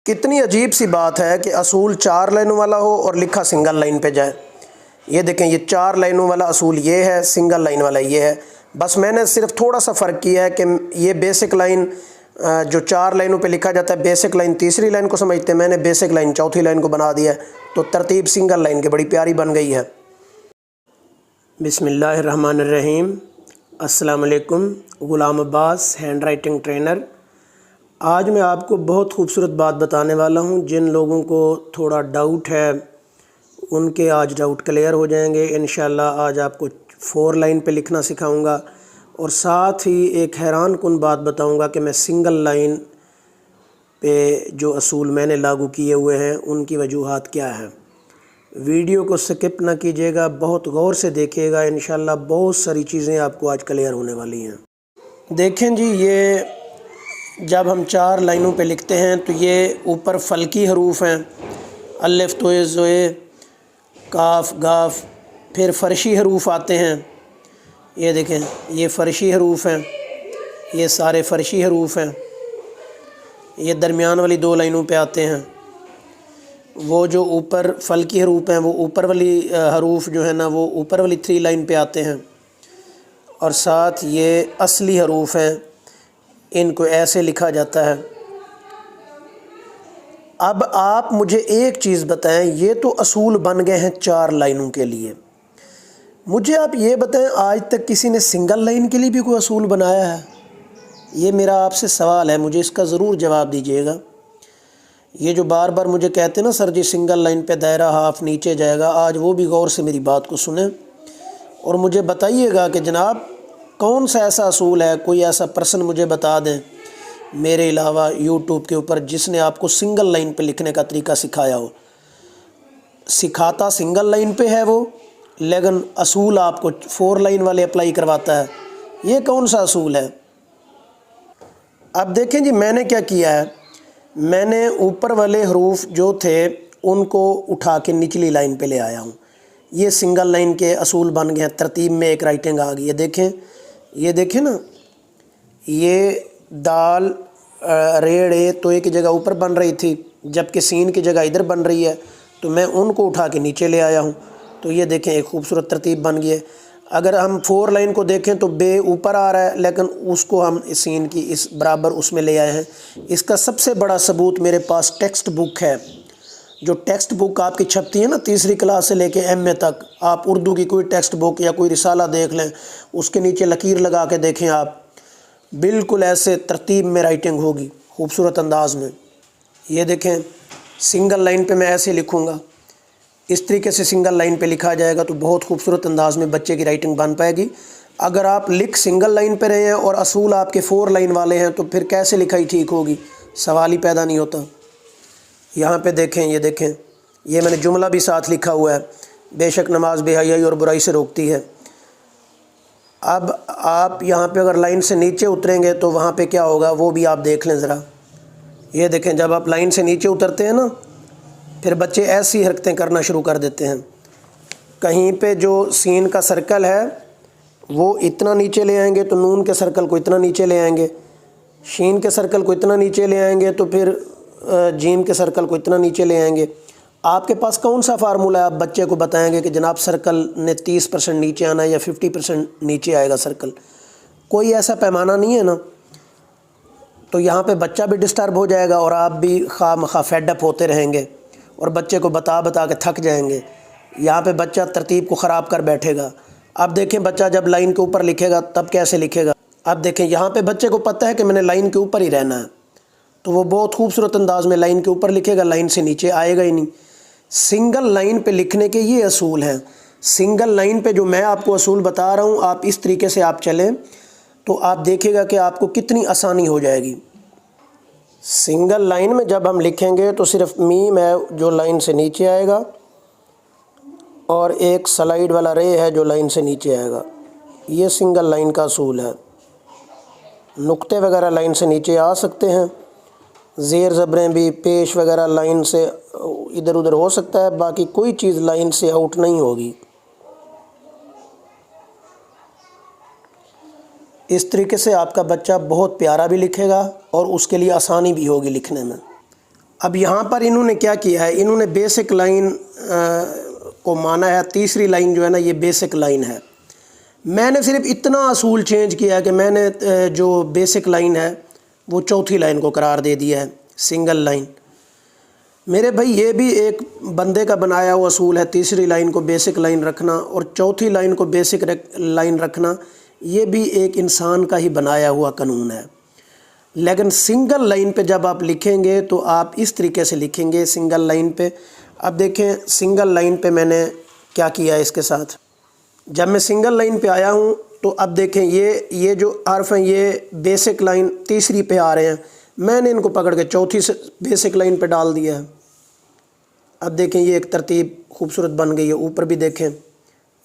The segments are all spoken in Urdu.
کتنی عجیب سی بات ہے کہ اصول 4 لائنوں والا ہو اور لکھا سنگل لائن پہ جائے۔ یہ دیکھیں، یہ 4 لائنوں والا اصول یہ ہے، سنگل لائن والا یہ ہے۔ بس میں نے صرف تھوڑا سا فرق کیا ہے کہ یہ بیسک لائن جو 4 لائنوں پہ لکھا جاتا ہے، بیسک لائن تیسری لائن کو سمجھتے ہیں، میں نے بیسک لائن چوتھی لائن کو بنا دیا ہے، تو ترتیب سنگل لائن کی بڑی پیاری بن گئی ہے۔ بسم اللہ الرحمن الرحیم۔ السلام علیکم، Ghulam Abbas hand writing trainer. آج میں آپ کو بہت خوبصورت بات بتانے والا ہوں۔ جن لوگوں کو تھوڑا ڈاؤٹ ہے ان کے آج ڈاؤٹ کلیئر ہو جائیں گے انشاءاللہ۔ آج آپ کو 4 لائن پہ لکھنا سکھاؤں گا، اور ساتھ ہی ایک حیران کن بات بتاؤں گا کہ میں سنگل لائن پہ جو اصول میں نے لاگو کیے ہوئے ہیں ان کی وجوہات کیا ہیں۔ ویڈیو کو سکپ نہ کیجیے گا، بہت غور سے دیکھیے گا، انشاءاللہ بہت ساری چیزیں آپ کو آج کلیئر ہونے والی ہیں۔ دیکھیں جی، یہ جب ہم 4 لائنوں پہ لکھتے ہیں تو یہ اوپر فلکی حروف ہیں، الف توئے زوئے کاف گاف، پھر فرشی حروف آتے ہیں۔ یہ دیکھیں، یہ فرشی حروف ہیں، یہ سارے فرشی حروف ہیں۔ یہ درمیان والی 2 لائنوں پہ آتے ہیں۔ وہ جو اوپر فلکی حروف ہیں وہ اوپر والی حروف جو ہے نا وہ اوپر والی 3 لائن پہ آتے ہیں، اور ساتھ یہ اصلی حروف ہیں، ان کو ایسے لکھا جاتا ہے۔ اب آپ مجھے ایک چیز بتائیں، یہ تو اصول بن گئے ہیں 4 لائنوں کے لیے، مجھے آپ یہ بتائیں آج تک کسی نے سنگل لائن کے لیے بھی کوئی اصول بنایا ہے؟ یہ میرا آپ سے سوال ہے، مجھے اس کا ضرور جواب دیجیے گا۔ یہ جو بار بار مجھے کہتے ہیں نا سر جی سنگل لائن پہ دائرہ ہاف نیچے جائے گا، آج وہ بھی غور سے میری بات کو سنیں اور مجھے بتائیے گا کہ جناب کون سا ایسا اصول ہے، کوئی ایسا پرسن مجھے بتا دیں میرے علاوہ یوٹیوب کے اوپر جس نے آپ کو سنگل لائن پہ لکھنے کا طریقہ سکھایا ہو۔ سکھاتا سنگل لائن پہ ہے وہ، لیکن اصول آپ کو 4 لائن والے اپلائی کرواتا ہے۔ یہ کون سا اصول ہے؟ اب دیکھیں جی، میں نے کیا کیا ہے، میں نے اوپر والے حروف جو تھے ان کو اٹھا کے نچلی لائن پہ لے آیا ہوں۔ یہ سنگل لائن کے اصول بن گئے ہیں، ترتیب میں ایک رائٹنگ آ گئی ہے۔ دیکھیں، یہ دیکھیں نا، یہ دال ریڑ اے تو ایک جگہ اوپر بن رہی تھی، جبکہ سین کی جگہ ادھر بن رہی ہے، تو میں ان کو اٹھا کے نیچے لے آیا ہوں۔ تو یہ دیکھیں ایک خوبصورت ترتیب بن گئی ہے۔ اگر ہم 4 لائن کو دیکھیں تو بے اوپر آ رہا ہے، لیکن اس کو ہم سین کی اس برابر اس میں لے آئے ہیں۔ اس کا سب سے بڑا ثبوت میرے پاس ٹیکسٹ بک ہے، جو ٹیکسٹ بک آپ کی چھپتی ہے نا تیسری کلاس سے لے کے ایم اے تک، آپ اردو کی کوئی ٹیکسٹ بک یا کوئی رسالہ دیکھ لیں، اس کے نیچے لکیر لگا کے دیکھیں آپ، بالکل ایسے ترتیب میں رائٹنگ ہوگی خوبصورت انداز میں۔ یہ دیکھیں، سنگل لائن پہ میں ایسے لکھوں گا، اس طریقے سے سنگل لائن پہ لکھا جائے گا تو بہت خوبصورت انداز میں بچے کی رائٹنگ بن پائے گی۔ اگر آپ لکھ سنگل لائن پہ رہے ہیں اور اصول آپ کے 4 لائن والے ہیں تو پھر کیسے لکھائی ٹھیک ہوگی؟ سوال ہی پیدا نہیں ہوتا۔ یہاں پہ دیکھیں، یہ دیکھیں، یہ میں نے جملہ بھی ساتھ لکھا ہوا ہے، بے شک نماز بے حیائی اور برائی سے روکتی ہے۔ اب آپ یہاں پہ اگر لائن سے نیچے اتریں گے تو وہاں پہ کیا ہوگا وہ بھی آپ دیکھ لیں ذرا۔ یہ دیکھیں، جب آپ لائن سے نیچے اترتے ہیں نا پھر بچے ایسی حرکتیں کرنا شروع کر دیتے ہیں۔ کہیں پہ جو سین کا سرکل ہے وہ اتنا نیچے لے آئیں گے تو نون کے سرکل کو اتنا نیچے لے آئیں گے، شین کے سرکل کو اتنا نیچے لے آئیں گے تو پھر جیم کے سرکل کو اتنا نیچے لے آئیں گے۔ آپ کے پاس کون سا فارمولہ ہے؟ آپ بچے کو بتائیں گے کہ جناب سرکل نے 30% نیچے آنا ہے یا 50% نیچے آئے گا سرکل، کوئی ایسا پیمانہ نہیں ہے نا۔ تو یہاں پہ بچہ بھی ڈسٹرب ہو جائے گا اور آپ بھی خواہ مخواہ فیڈ اپ ہوتے رہیں گے اور بچے کو بتا بتا کے تھک جائیں گے۔ یہاں پہ بچہ ترتیب کو خراب کر بیٹھے گا۔ اب دیکھیں بچہ جب لائن کے اوپر لکھے گا تب کیسے لکھے گا۔ اب دیکھیں یہاں پہ بچے کو پتہ ہے کہ میں نے لائن کے اوپر ہی رہنا ہے، تو وہ بہت خوبصورت انداز میں لائن کے اوپر لکھے گا، لائن سے نیچے آئے گا ہی نہیں۔ سنگل لائن پہ لکھنے کے یہ اصول ہیں۔ سنگل لائن پہ جو میں آپ کو اصول بتا رہا ہوں، آپ اس طریقے سے آپ چلیں تو آپ دیکھیں گا کہ آپ کو کتنی آسانی ہو جائے گی۔ سنگل لائن میں جب ہم لکھیں گے تو صرف میم ہے جو لائن سے نیچے آئے گا، اور ایک سلائیڈ والا رے ہے جو لائن سے نیچے آئے گا۔ یہ سنگل لائن کا اصول ہے۔ نقطے وغیرہ لائن سے نیچے آ سکتے ہیں، زیر زبریں بھی، پیش وغیرہ لائن سے ادھر ادھر ہو سکتا ہے، باقی کوئی چیز لائن سے آؤٹ نہیں ہوگی۔ اس طریقے سے آپ کا بچہ بہت پیارا بھی لکھے گا اور اس کے لیے آسانی بھی ہوگی لکھنے میں۔ اب یہاں پر انہوں نے کیا کیا ہے، انہوں نے بیسک لائن کو مانا ہے، تیسری لائن جو ہے نا یہ بیسک لائن ہے۔ میں نے صرف اتنا اصول چینج کیا ہے کہ میں نے جو بیسک لائن ہے وہ چوتھی لائن کو قرار دے دیا ہے سنگل لائن۔ میرے بھائی یہ بھی ایک بندے کا بنایا ہوا اصول ہے، تیسری لائن کو بیسک لائن رکھنا اور چوتھی لائن کو بیسک لائن رکھنا، یہ بھی ایک انسان کا ہی بنایا ہوا قانون ہے۔ لیکن سنگل لائن پہ جب آپ لکھیں گے تو آپ اس طریقے سے لکھیں گے سنگل لائن پہ۔ اب دیکھیں سنگل لائن پہ میں نے کیا کیا ہے اس کے ساتھ، جب میں سنگل لائن پہ آیا ہوں تو اب دیکھیں یہ جو حرف ہیں یہ بیسک لائن تیسری پہ آ رہے ہیں، میں نے ان کو پکڑ کے چوتھی سے بیسک لائن پہ ڈال دیا ہے۔ اب دیکھیں یہ ایک ترتیب خوبصورت بن گئی ہے، اوپر بھی دیکھیں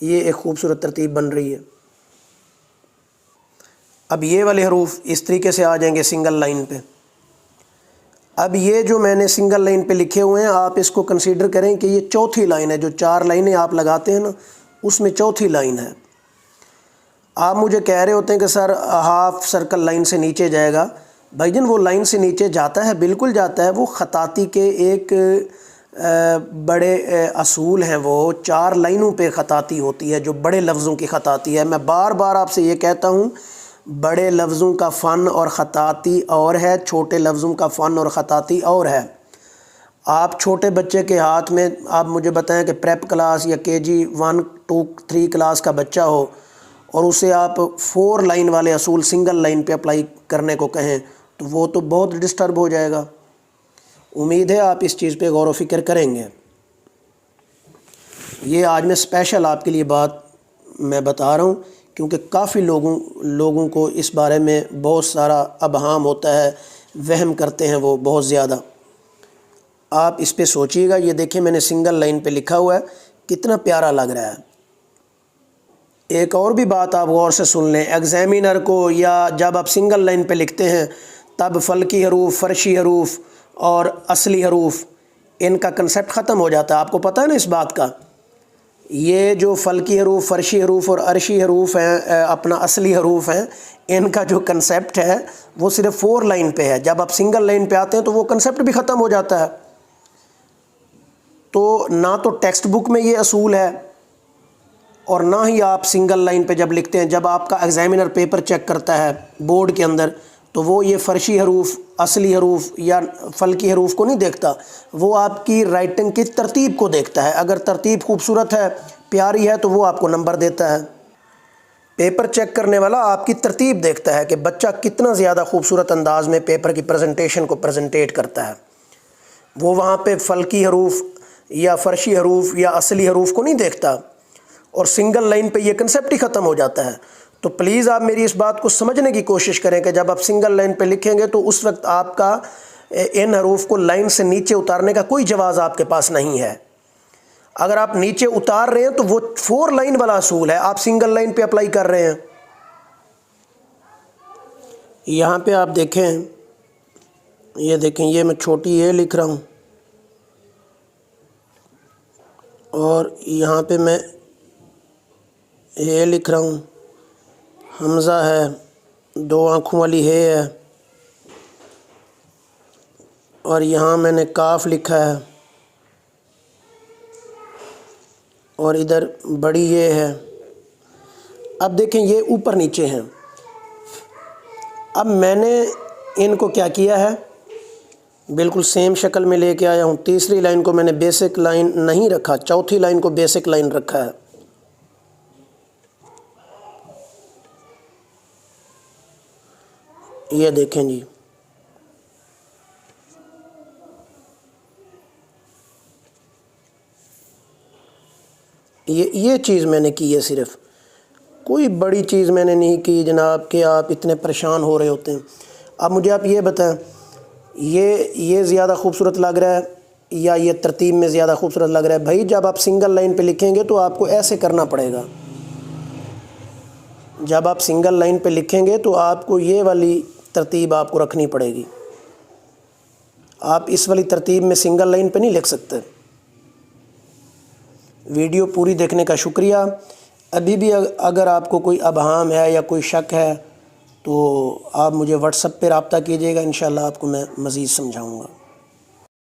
یہ ایک خوبصورت ترتیب بن رہی ہے۔ اب یہ والے حروف اس طریقے سے آ جائیں گے سنگل لائن پہ۔ اب یہ جو میں نے سنگل لائن پہ لکھے ہوئے ہیں آپ اس کو کنسیڈر کریں کہ یہ چوتھی لائن ہے، جو 4 لائنیں آپ لگاتے ہیں نا اس میں چوتھی لائن ہے۔ آپ مجھے کہہ رہے ہوتے ہیں کہ سر ہاف سرکل لائن سے نیچے جائے گا، بھائی جان وہ لائن سے نیچے جاتا ہے، بالکل جاتا ہے، وہ خطاطی کے ایک بڑے اصول ہیں، وہ 4 لائنوں پہ خطاطی ہوتی ہے جو بڑے لفظوں کی خطاطی ہے۔ میں بار بار آپ سے یہ کہتا ہوں بڑے لفظوں کا فن اور خطاطی اور ہے، چھوٹے لفظوں کا فن اور خطاطی اور ہے۔ آپ چھوٹے بچے کے ہاتھ میں آپ مجھے بتائیں کہ پریپ کلاس یا KG 1 2 3 کلاس کا بچہ ہو اور اسے آپ 4 لائن والے اصول سنگل لائن پہ اپلائی کرنے کو کہیں تو وہ تو بہت ڈسٹرب ہو جائے گا۔ امید ہے آپ اس چیز پہ غور و فکر کریں گے۔ یہ آج میں اسپیشل آپ کے لیے بات میں بتا رہا ہوں کیونکہ کافی لوگوں کو اس بارے میں بہت سارا ابہام ہوتا ہے، وہم کرتے ہیں وہ بہت زیادہ۔ آپ اس پہ سوچیے گا۔ یہ دیکھیں میں نے سنگل لائن پہ لکھا ہوا ہے، کتنا پیارا لگ رہا ہے۔ ایک اور بھی بات آپ غور سے سن لیں، ایگزامینر کو یا جب آپ سنگل لائن پہ لکھتے ہیں تب فلکی حروف، فرشی حروف اور اصلی حروف ان کا کنسیپٹ ختم ہو جاتا ہے۔ آپ کو پتہ ہے نا اس بات کا؟ یہ جو فلکی حروف، فرشی حروف اور عرشی حروف ہیں، اپنا اصلی حروف ہیں، ان کا جو کنسیپٹ ہے وہ صرف 4 لائن پہ ہے۔ جب آپ سنگل لائن پہ آتے ہیں تو وہ کنسیپٹ بھی ختم ہو جاتا ہے۔ تو نہ تو ٹیکسٹ بک میں یہ اصول ہے اور نہ ہی آپ سنگل لائن پہ جب لکھتے ہیں، جب آپ کا ایگزامینر پیپر چیک کرتا ہے بورڈ کے اندر تو وہ یہ فرشی حروف، اصلی حروف یا فلکی حروف کو نہیں دیکھتا، وہ آپ کی رائٹنگ کی ترتیب کو دیکھتا ہے۔ اگر ترتیب خوبصورت ہے، پیاری ہے تو وہ آپ کو نمبر دیتا ہے۔ پیپر چیک کرنے والا آپ کی ترتیب دیکھتا ہے کہ بچہ کتنا زیادہ خوبصورت انداز میں پیپر کی پریزنٹیشن کو پریزنٹیٹ کرتا ہے۔ وہ وہاں پہ فلکی حروف یا فرشی حروف یا اصلی حروف کو نہیں دیکھتا، اور سنگل لائن پہ یہ کنسیپٹ ہی ختم ہو جاتا ہے۔ تو پلیز آپ میری اس بات کو سمجھنے کی کوشش کریں کہ جب آپ سنگل لائن پہ لکھیں گے تو اس وقت آپ کا ان حروف کو لائن سے نیچے اتارنے کا کوئی جواز آپ کے پاس نہیں ہے۔ اگر آپ نیچے اتار رہے ہیں تو وہ 4 لائن والا اصول ہے، آپ سنگل لائن پہ اپلائی کر رہے ہیں۔ یہاں پہ آپ دیکھیں، یہ دیکھیں، یہ میں چھوٹی اے لکھ رہا ہوں اور یہاں پہ میں اے لکھ رہا ہوں، حمزہ ہے، 2 آنکھوں والی ہے اور یہاں میں نے کاف لکھا ہے اور ادھر بڑی یہ ہے۔ اب دیکھیں یہ اوپر نیچے ہیں۔ اب میں نے ان کو کیا کیا ہے، بالکل سیم شکل میں لے کے آیا ہوں۔ تیسری لائن کو میں نے بیسک لائن نہیں رکھا، چوتھی لائن کو بیسک لائن رکھا ہے۔ یہ دیکھیں جی، یہ چیز میں نے کی ہے، صرف کوئی بڑی چیز میں نے نہیں کی جناب کہ آپ اتنے پریشان ہو رہے ہوتے ہیں۔ اب مجھے آپ یہ بتائیں، یہ زیادہ خوبصورت لگ رہا ہے یا یہ ترتیب میں زیادہ خوبصورت لگ رہا ہے؟ بھائی جب آپ سنگل لائن پہ لکھیں گے تو آپ کو ایسے کرنا پڑے گا۔ جب آپ سنگل لائن پہ لکھیں گے تو آپ کو یہ والی ترتیب آپ کو رکھنی پڑے گی۔ آپ اس والی ترتیب میں سنگل لائن پہ نہیں لکھ سکتے۔ ویڈیو پوری دیکھنے کا شکریہ۔ ابھی بھی اگر آپ کو کوئی ابہام ہے یا کوئی شک ہے تو آپ مجھے واٹس ایپ پہ رابطہ کیجیے گا، انشاءاللہ آپ کو میں مزید سمجھاؤں گا۔